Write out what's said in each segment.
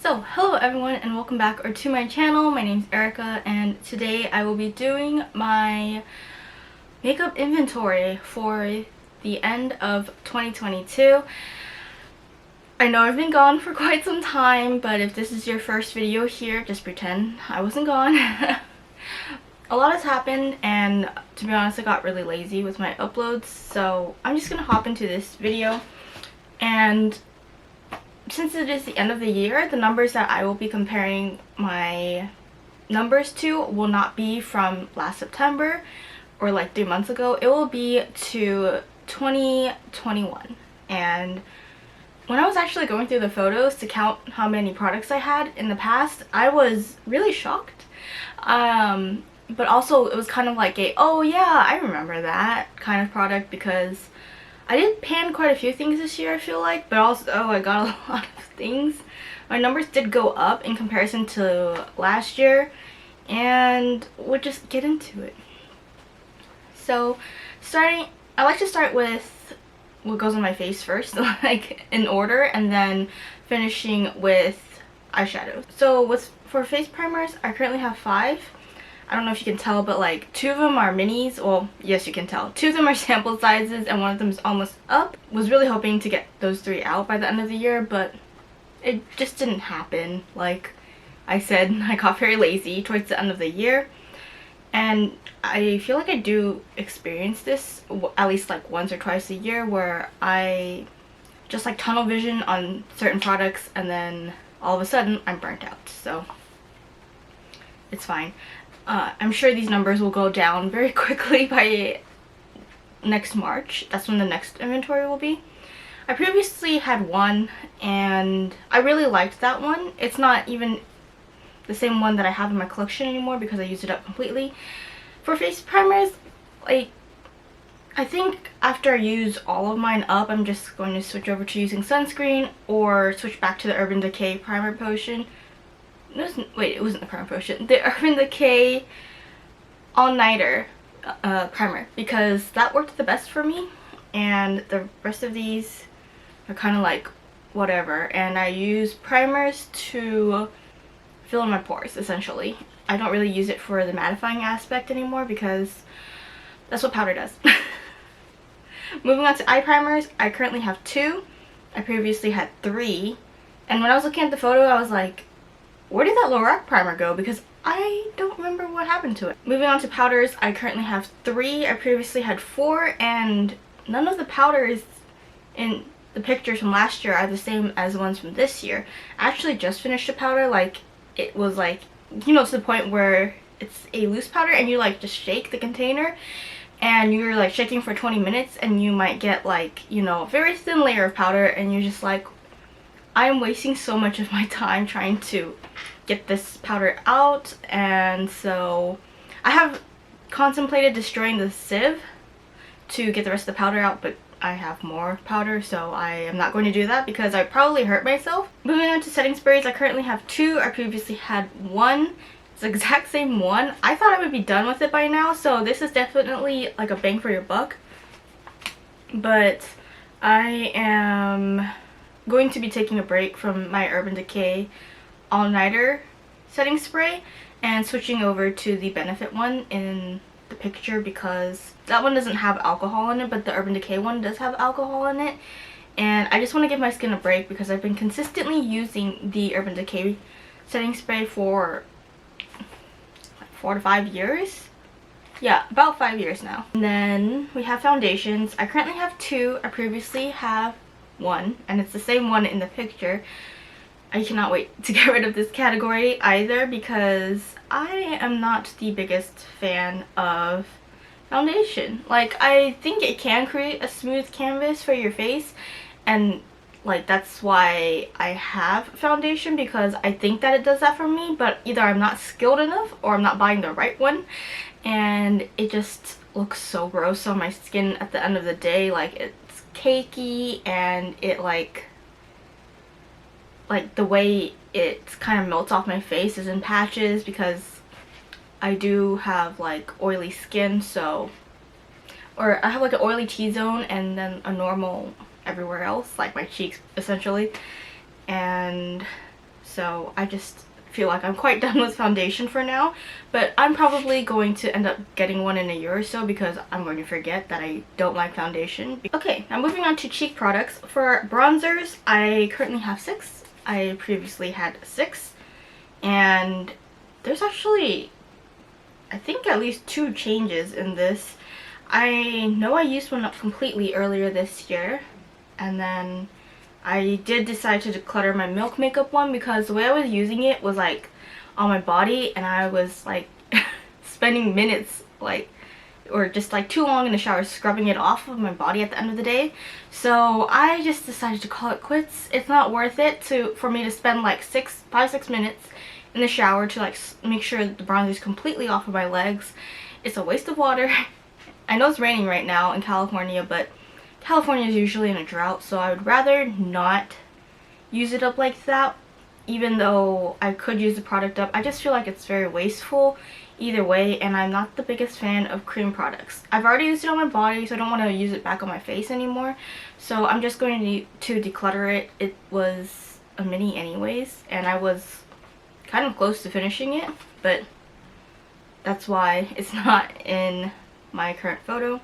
So, hello everyone and welcome back to my channel. My name's Erica and today I will be doing my makeup inventory for the end of 2022. I know I've been gone for quite some time, but if this is your first video here, just pretend I wasn't gone. A lot has happened and to be honest I got really lazy with my uploads, so I'm just gonna hop into this video. And since it is the end of the year, the numbers that I will be comparing my numbers to will not be from last September or like 3 months ago. It will be to 2021. And when I was actually going through the photos to count how many products I had in the past, I was really shocked. But also it was kind of like a, oh yeah, I remember that kind of product, because I did pan quite a few things this year, I feel like, but also I got a lot of things. My numbers did go up in comparison to last year, and we'll just get into it. So, I like to start with what goes on my face first, like in order, and then finishing with eyeshadow. So for face primers, I currently have 5. I don't know if you can tell, but like 2 of them are minis. Well, yes, you can tell. 2 of them are sample sizes and 1 of them is almost up. Was really hoping to get those 3 out by the end of the year, but it just didn't happen. Like I said, I got very lazy towards the end of the year. And I feel like I do experience this at least like once or twice a year, where I just like tunnel vision on certain products and then all of a sudden I'm burnt out. So it's fine. I'm sure these numbers will go down very quickly by next March. That's when the next inventory will be. I previously had one and I really liked that one. It's not even the same one that I have in my collection anymore because I used it up completely. For face primers, like, I think after I use all of mine up, I'm just going to switch over to using sunscreen or switch back to the Urban Decay primer potion. It wasn't the primer potion. The Urban Decay All-Nighter primer, because that worked the best for me, and the rest of these are kind of like whatever. And I use primers to fill in my pores, essentially. I don't really use it for the mattifying aspect anymore because that's what powder does. Moving on to eye primers, I currently have 2. I previously had 3, and when I was looking at the photo I was like, where did that Lorac primer go? Because I don't remember what happened to it. Moving on to powders, I currently have 3. I previously had 4, and none of the powders in the pictures from last year are the same as the ones from this year. I actually just finished a powder, like, it was like, you know, to the point where it's a loose powder and you like just shake the container and you're like shaking for 20 minutes and you might get like, you know, a very thin layer of powder, and you're just like, I am wasting so much of my time trying to get this powder out. And so I have contemplated destroying the sieve to get the rest of the powder out, but I have more powder, so I am not going to do that because I probably hurt myself. Moving on to setting sprays, I currently have 2. I previously had 1. It's the exact same one. I thought I would be done with it by now, so this is definitely like a bang for your buck. But I am going to be taking a break from my Urban Decay All-Nighter setting spray and switching over to the Benefit one in the picture, because that one doesn't have alcohol in it, but the Urban Decay one does have alcohol in it. And I just want to give my skin a break because I've been consistently using the Urban Decay setting spray for like 4 to 5 years. Yeah, about 5 years now. And then we have foundations. I currently have 2. I previously have 1, and it's the same one in the picture. I cannot wait to get rid of this category either, because I am not the biggest fan of foundation. Like, I think it can create a smooth canvas for your face, and like that's why I have foundation, because I think that it does that for me, but either I'm not skilled enough or I'm not buying the right one, and it just looks so gross on my skin at the end of the day. Like, it's cakey, and it like the way it kind of melts off my face is in patches, because I do have like oily skin, so, or I have like an oily T-zone and then a normal everywhere else, like my cheeks essentially. And so I just feel like I'm quite done with foundation for now, but I'm probably going to end up getting one in a year or so because I'm going to forget that I don't like foundation. Okay, now moving on to cheek products. For bronzers, I currently have 6. I previously had 6, and there's actually, I think, at least 2 changes in this. I know I used one up completely earlier this year, and then I did decide to declutter my Milk Makeup one because the way I was using it was like on my body, and I was like spending minutes or just like too long in the shower scrubbing it off of my body at the end of the day. So I just decided to call it quits. It's not worth it for me to spend like 5-6 minutes in the shower to like make sure the bronzer is completely off of my legs. It's a waste of water. I know it's raining right now in California, but California is usually in a drought, so I would rather not use it up like that. Even though I could use the product up, I just feel like it's very wasteful either way, and I'm not the biggest fan of cream products. I've already used it on my body, so I don't want to use it back on my face anymore. So I'm just going to declutter it. It was a mini anyways, and I was kind of close to finishing it, but that's why it's not in my current photo.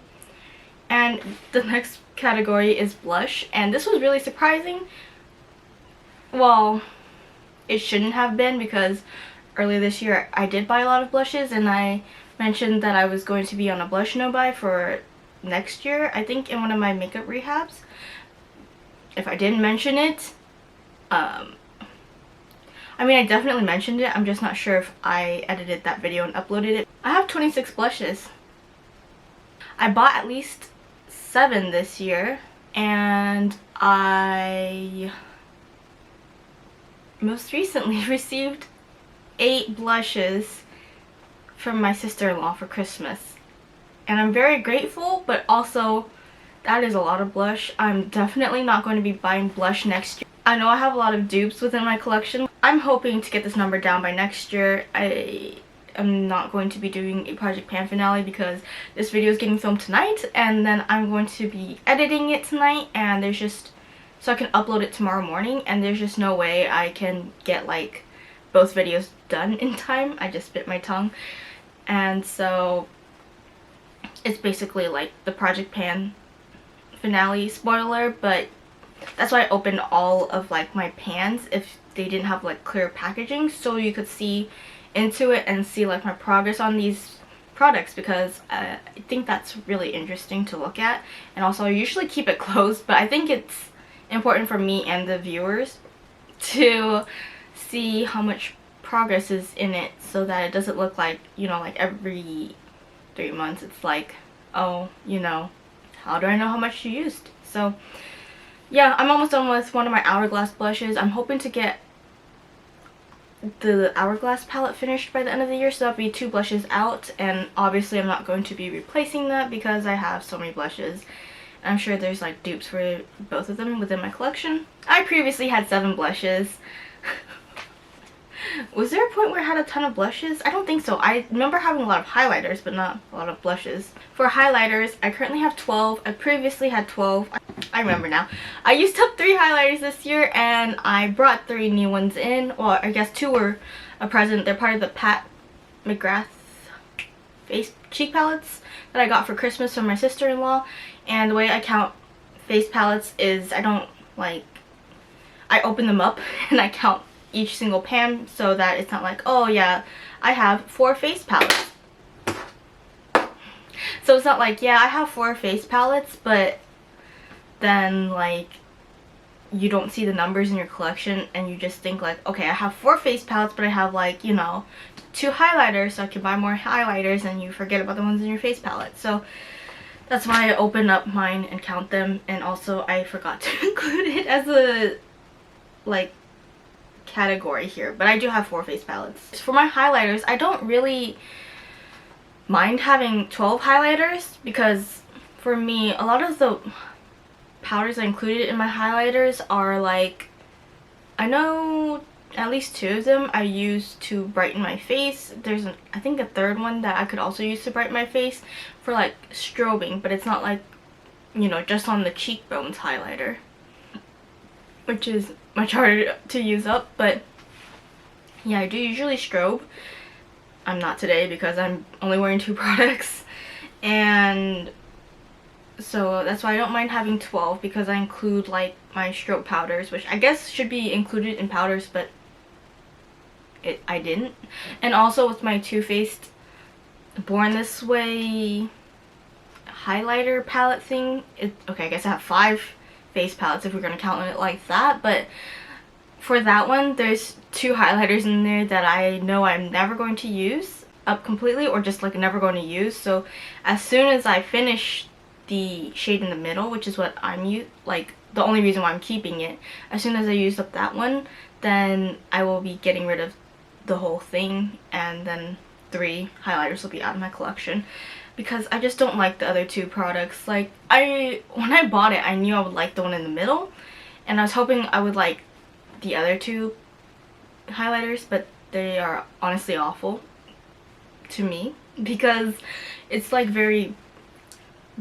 And the next category is blush, and this was really surprising. Well, it shouldn't have been, because earlier this year I did buy a lot of blushes, and I mentioned that I was going to be on a blush no-buy for next year, I think in one of my makeup rehabs. If I didn't mention it, I mean, I definitely mentioned it, I'm just not sure if I edited that video and uploaded it. I have 26 blushes. I bought at least 7 this year, and I most recently received 8 blushes from my sister-in-law for Christmas, and I'm very grateful, but also that is a lot of blush. I'm definitely not going to be buying blush next year. I know I have a lot of dupes within my collection. I'm hoping to get this number down by next year. I'm not going to be doing a Project Pan finale because this video is getting filmed tonight, and then I'm going to be editing it tonight, and there's just, so I can upload it tomorrow morning, and there's just no way I can get like both videos done in time. I just bit my tongue, and so it's basically like the Project Pan finale spoiler, but that's why I opened all of like my pans if they didn't have like clear packaging, so you could see into it and see like my progress on these products, because I think that's really interesting to look at. And also I usually keep it closed, but I think it's important for me and the viewers to see how much progress is in it, so that it doesn't look like, you know, like every 3 months it's like, oh, you know, how do I know how much you used? So yeah, I'm almost done with one of my Hourglass blushes. I'm hoping to get the Hourglass palette finished by the end of the year, so that'll be 2 blushes out, and obviously I'm not going to be replacing that because I have so many blushes. I'm sure there's like dupes for both of them within my collection. I previously had 7 blushes. Was there a point where I had a ton of blushes? I don't think so. I remember having a lot of highlighters, but not a lot of blushes. For highlighters, I currently have 12. I previously had 12. I remember now. I used up 3 highlighters this year, and I brought 3 new ones in. Well, I guess 2 were a present. They're part of the Pat McGrath face cheek palettes that I got for Christmas from my sister-in-law. And the way I count face palettes is I open them up and I count each single pan, so that it's not like, oh yeah, I have 4 face palettes. So it's not like, yeah, I have 4 face palettes, but then like you don't see the numbers in your collection and you just think like, okay, I have 4 face palettes, but I have like, you know, 2 highlighters, so I can buy more highlighters, and you forget about the ones in your face palette. So that's why I open up mine and count them. And also I forgot to include it as a like category here, but I do have 4 face palettes. For my highlighters, I don't really mind having 12 highlighters, because for me, a lot of the powders I included in my highlighters are like, I know at least 2 of them I use to brighten my face. There's I think a 3rd one that I could also use to brighten my face for like strobing, but it's not like, you know, just on the cheekbones highlighter, which is much harder to use up. But Yeah, I do usually strobe. I'm not today because I'm only wearing 2 products, and so that's why I don't mind having 12, because I include like my strobe powders, which I guess should be included in powders, but I didn't. And also with my Too Faced Born This Way highlighter palette thing, okay, I guess I have 5 face palettes if we're gonna count it like that, but for that one there's 2 highlighters in there that I know I'm never going to use up completely, or just like never going to use. So as soon as I finish the shade in the middle, which is what I'm like the only reason why I'm keeping it, as soon as I use up that one, then I will be getting rid of the whole thing, and then 3 highlighters will be out of my collection, because I just don't like the other 2 products. Like, when I bought it, I knew I would like the one in the middle, and I was hoping I would like the other 2 highlighters, but they are honestly awful to me, because it's like very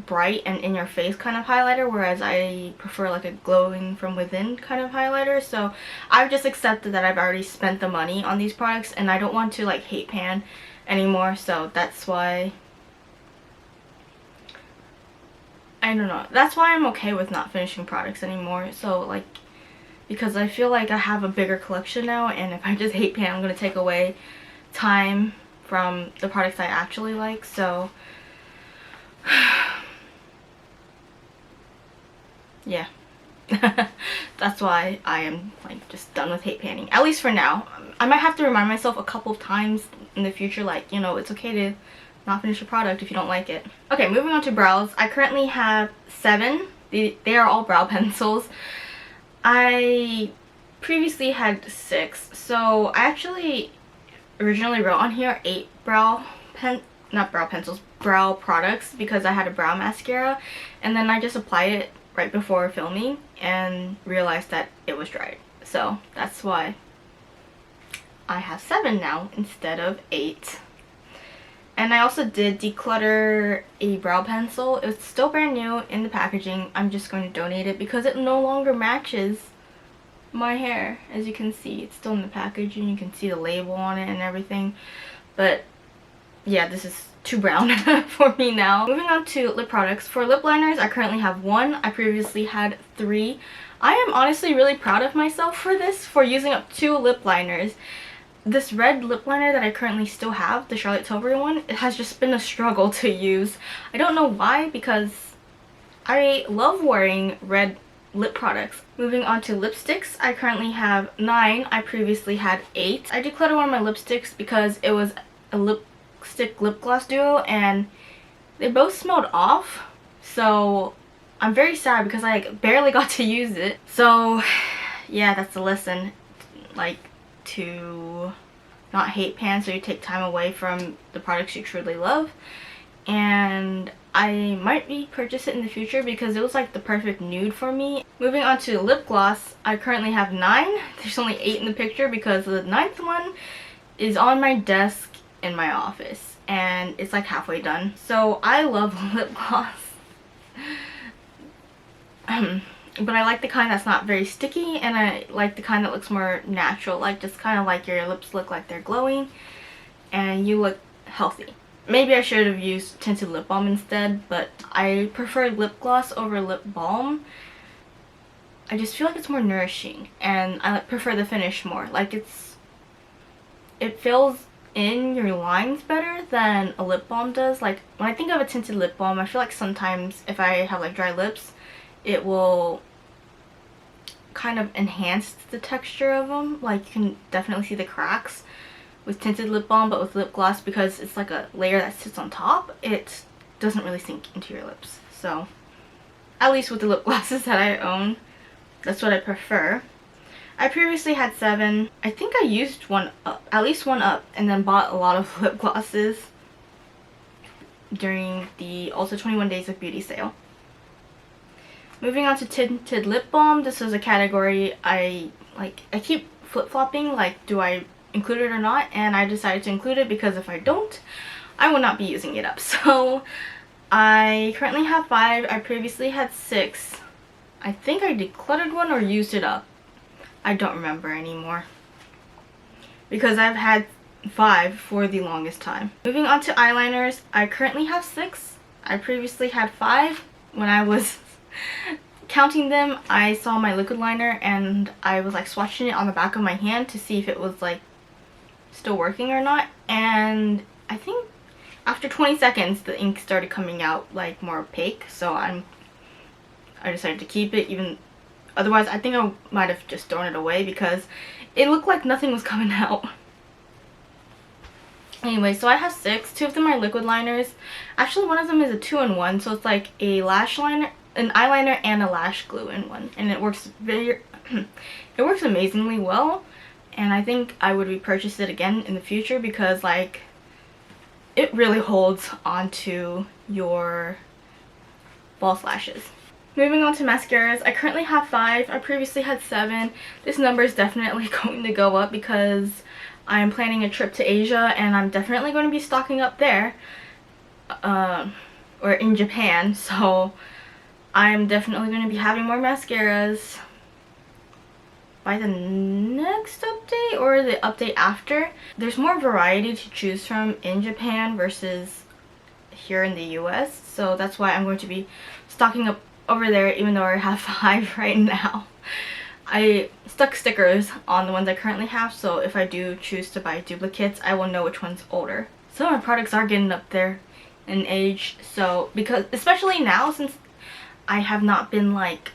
bright and in your face kind of highlighter, whereas I prefer like a glowing from within kind of highlighter. So I've just accepted that I've already spent the money on these products, and I don't want to like hate pan anymore. So that's why, I don't know, that's why I'm okay with not finishing products anymore. So like, because I feel like I have a bigger collection now, and if I just hate pan, I'm gonna take away time from the products I actually like. So yeah. That's why I am like just done with hate panning, at least for now. I might have to remind myself a couple of times in the future, like, you know, it's okay to not finish a product if you don't like it. Okay, moving on to brows. I currently have 7. They are all brow pencils. I previously had 6, so I actually originally wrote on here 8 brow products, because I had a brow mascara, and then I just applied it right before filming and realized that it was dried. So that's why I have 7 now instead of 8. And I also did declutter a brow pencil. It's still brand new in the packaging. I'm just going to donate it because it no longer matches my hair. As you can see, it's still in the packaging. You can see the label on it and everything. But yeah, this is too brown for me now. Moving on to lip products. For lip liners, I currently have 1. I previously had 3. I am honestly really proud of myself for this, for using up 2 lip liners. This red lip liner that I currently still have, the Charlotte Tilbury one, it has just been a struggle to use. I don't know why, because I love wearing red lip products. Moving on to lipsticks, I currently have 9. I previously had 8. I decluttered one of my lipsticks because it was a lipstick lip gloss duo, and they both smelled off. So I'm very sad because I barely got to use it. So yeah, that's a lesson. Like, to not hate pan, so you take time away from the products you truly love. And I might repurchase it in the future because it was like the perfect nude for me. Moving on to lip gloss, I currently have 9. There's only 8 in the picture because the 9th one is on my desk in my office, and it's like halfway done. So I love lip gloss. But I like the kind that's not very sticky, and I like the kind that looks more natural, like just kind of like your lips look like they're glowing and you look healthy. Maybe I should have used tinted lip balm instead, but I prefer lip gloss over lip balm. I just feel like it's more nourishing, and I prefer the finish more. Like, it fills in your lines better than a lip balm does. Like, when I think of a tinted lip balm, I feel like sometimes if I have like dry lips, it will kind of enhance the texture of them. Like, you can definitely see the cracks with tinted lip balm, but with lip gloss, because it's like a layer that sits on top, it doesn't really sink into your lips. So at least with the lip glosses that I own, that's what I prefer. I previously had 7. I think I used one up, at least one up, and then bought a lot of lip glosses during the Ulta 21 Days of Beauty sale. Moving on to tinted lip balm. This is a category I keep flip-flopping, like, do I include it or not? And I decided to include it because if I don't, I will not be using it up. So I currently have 5. I previously had 6. I think I decluttered one or used it up. I don't remember anymore. because I've had 5 for the longest time. Moving on to eyeliners, I currently have 6. I previously had 5. When I was counting them, I saw my liquid liner and I was like swatching it on the back of my hand to see if it was like still working or not, and I think after 20 seconds the ink started coming out like more opaque, so I decided to keep it. Even otherwise I think I might have just thrown it away because it looked like nothing was coming out. Anyway, so I have 6. 2 of them are liquid liners. Actually, one of them is a 2-in-1, so it's like a lash liner, an eyeliner, and a lash glue in one, and it works it works amazingly well. And I think I would repurchase it again in the future because like it really holds onto your false lashes. Moving on to mascaras, I currently have 5. I previously had 7. This number is definitely going to go up because I'm planning a trip to Asia and I'm definitely going to be stocking up there, or in Japan, so I'm definitely going to be having more mascaras by the next update or the update after. There's more variety to choose from in Japan versus here in the US, so that's why I'm going to be stocking up over there even though I have 5 right now. I stuck stickers on the ones I currently have, so if I do choose to buy duplicates, I will know which one's older. Some of my products are getting up there in age, so because especially now since I have not been like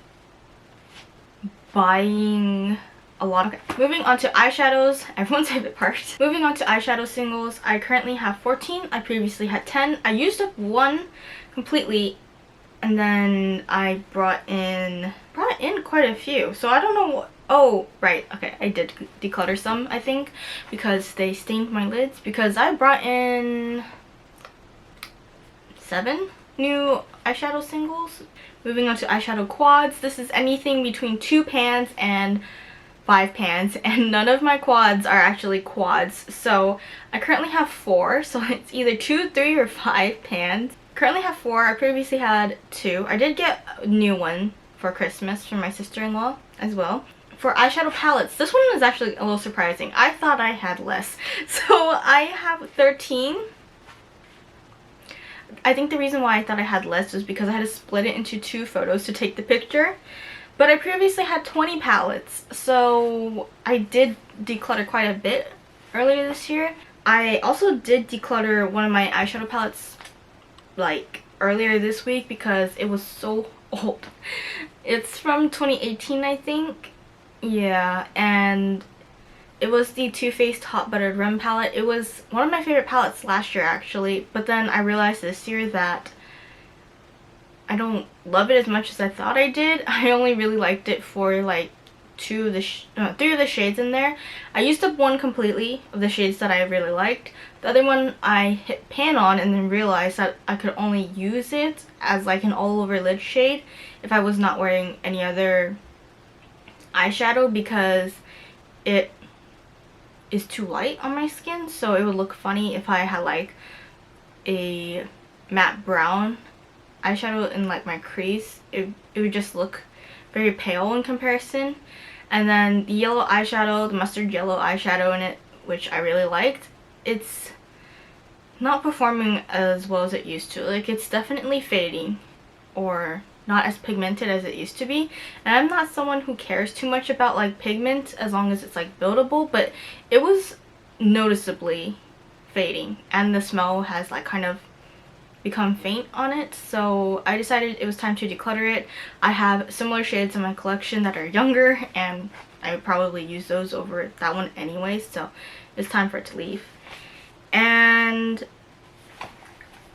buying a lot. Okay, moving on to eyeshadows, everyone's favorite part. Moving on to eyeshadow singles, I currently have 14. I previously had 10. I used up 1 completely, and then I brought in quite a few. So I don't know what, oh right, okay, I did declutter some, I think, because they stained my lids, because I brought in 7 new eyeshadow singles. Moving on to eyeshadow quads, this is anything between 2 pans and 5 pans, and none of my quads are actually quads. So I currently have 4, so it's either 2, 3, or 5 pans. Currently have 4. I previously had 2. I did get a new one for Christmas from my sister-in-law as well. For eyeshadow palettes, this one is actually a little surprising. I thought I had less. So I have 13. I think the reason why I thought I had less was because I had to split it into 2 photos to take the picture. But I previously had 20 palettes, so I did declutter quite a bit earlier this year. I also did declutter one of my eyeshadow palettes like earlier this week because it was so old. It's from 2018, I think. Yeah, and it was the Too Faced Hot Buttered Rum palette. It was one of my favorite palettes last year actually, but then I realized this year that I don't love it as much as I thought I did. I only really liked it for like 3 of the shades in there. I used up 1 completely of the shades that I really liked. The other one I hit pan on and then realized that I could only use it as like an all over lid shade if I was not wearing any other eyeshadow because it is too light on my skin, so it would look funny if I had like a matte brown eyeshadow in like my crease. It would just look very pale in comparison. And then the yellow eyeshadow, the mustard yellow eyeshadow in it, which I really liked, it's not performing as well as it used to. Like, it's definitely fading or not as pigmented as it used to be. And I'm not someone who cares too much about like pigment as long as it's like buildable, but it was noticeably fading and the smell has like kind of become faint on it, so I decided it was time to declutter it. I have similar shades in my collection that are younger and I would probably use those over that one anyway, so it's time for it to leave. And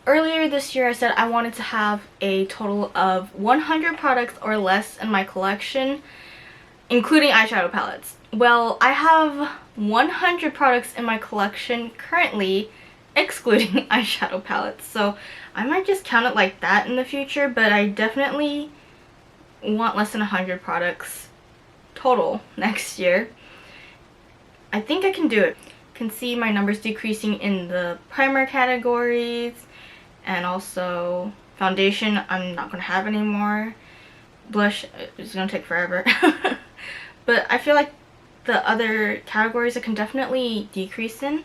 earlier this year I said I wanted to have a total of 100 products or less in my collection, including eyeshadow palettes. Well, I have 100 products in my collection currently, excluding eyeshadow palettes, so I might just count it like that in the future, but I definitely want less than 100 products total next year. I think I can do it. You can see my numbers decreasing in the primer categories, and also foundation I'm not going to have anymore. Blush is going to take forever. But I feel like the other categories I can definitely decrease in.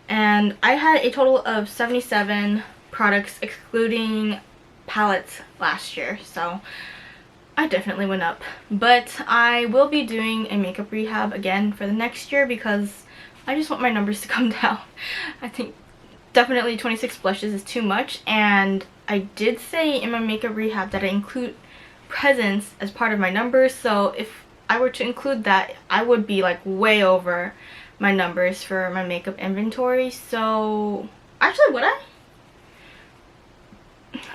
And I had a total of 77 products excluding palettes last year, so I definitely went up. But I will be doing a makeup rehab again for the next year because I just want my numbers to come down. I think definitely 26 blushes is too much, and I did say in my makeup rehab that I include presents as part of my numbers, so if I were to include that, I would be like way over my numbers for my makeup inventory. So actually, would I?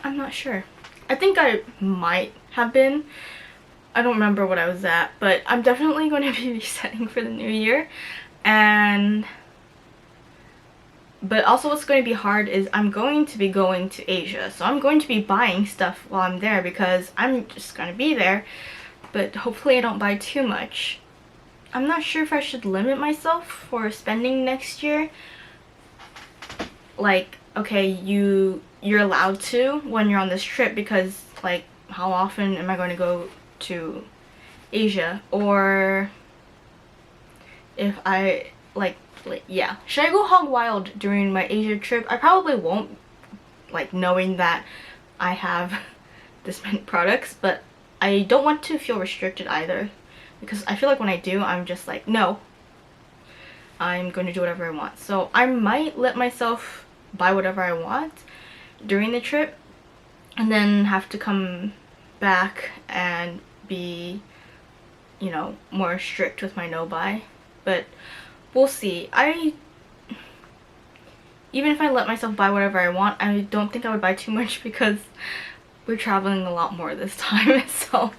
I'm not sure. I think I might have been. I don't remember what I was at, but I'm definitely going to be resetting for the new year. But also what's going to be hard is I'm going to be going to Asia, so I'm going to be buying stuff while I'm there because I'm just going to be there, but hopefully I don't buy too much. I'm not sure if I should limit myself for spending next year. Like, okay, you're allowed to when you're on this trip, because like how often am I going to go to Asia? Or if I like yeah, should I go hog wild during my Asia trip? I probably won't, like knowing that I have this many products, but I don't want to feel restricted either, because I feel like when I do, I'm just like, no, I'm going to do whatever I want. So I might let myself buy whatever I want during the trip and then have to come back and be, you know, more strict with my no buy. But we'll see. Even if I let myself buy whatever I want, I don't think I would buy too much because we're traveling a lot more this time, so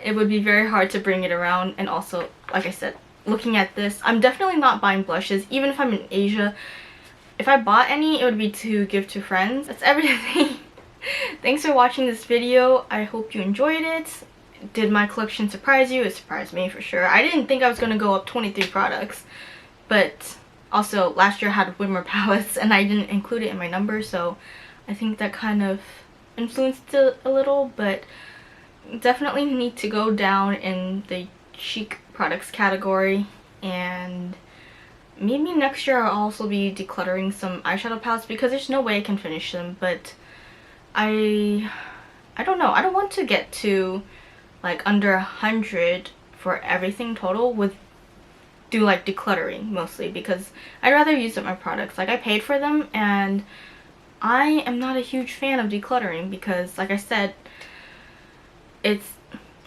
it would be very hard to bring it around. And also, like I said, looking at this, I'm definitely not buying blushes even if I'm in Asia. If I bought any, it would be to give to friends. That's everything. Thanks for watching this video. I hope you enjoyed it. Did my collection surprise you? It surprised me for sure. I didn't think I was going to go up 23 products, but also last year I had way more palettes and I didn't include it in my number, so I think that kind of influenced it a little. But definitely need to go down in the chic products category, and maybe next year I'll also be decluttering some eyeshadow palettes because there's no way I can finish them. But I don't know, I don't want to get to like under 100 for everything total with do like decluttering mostly, because I'd rather use up my products. Like, I paid for them and I am not a huge fan of decluttering because, like I said, it's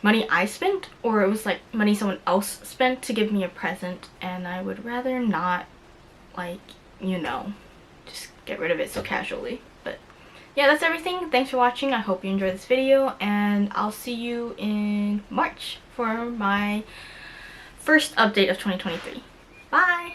money I spent, or it was like money someone else spent to give me a present, and I would rather not, like, you know, just get rid of it so casually. But yeah, that's everything. Thanks for watching. I hope you enjoyed this video, and I'll see you in March for my first update of 2023. Bye!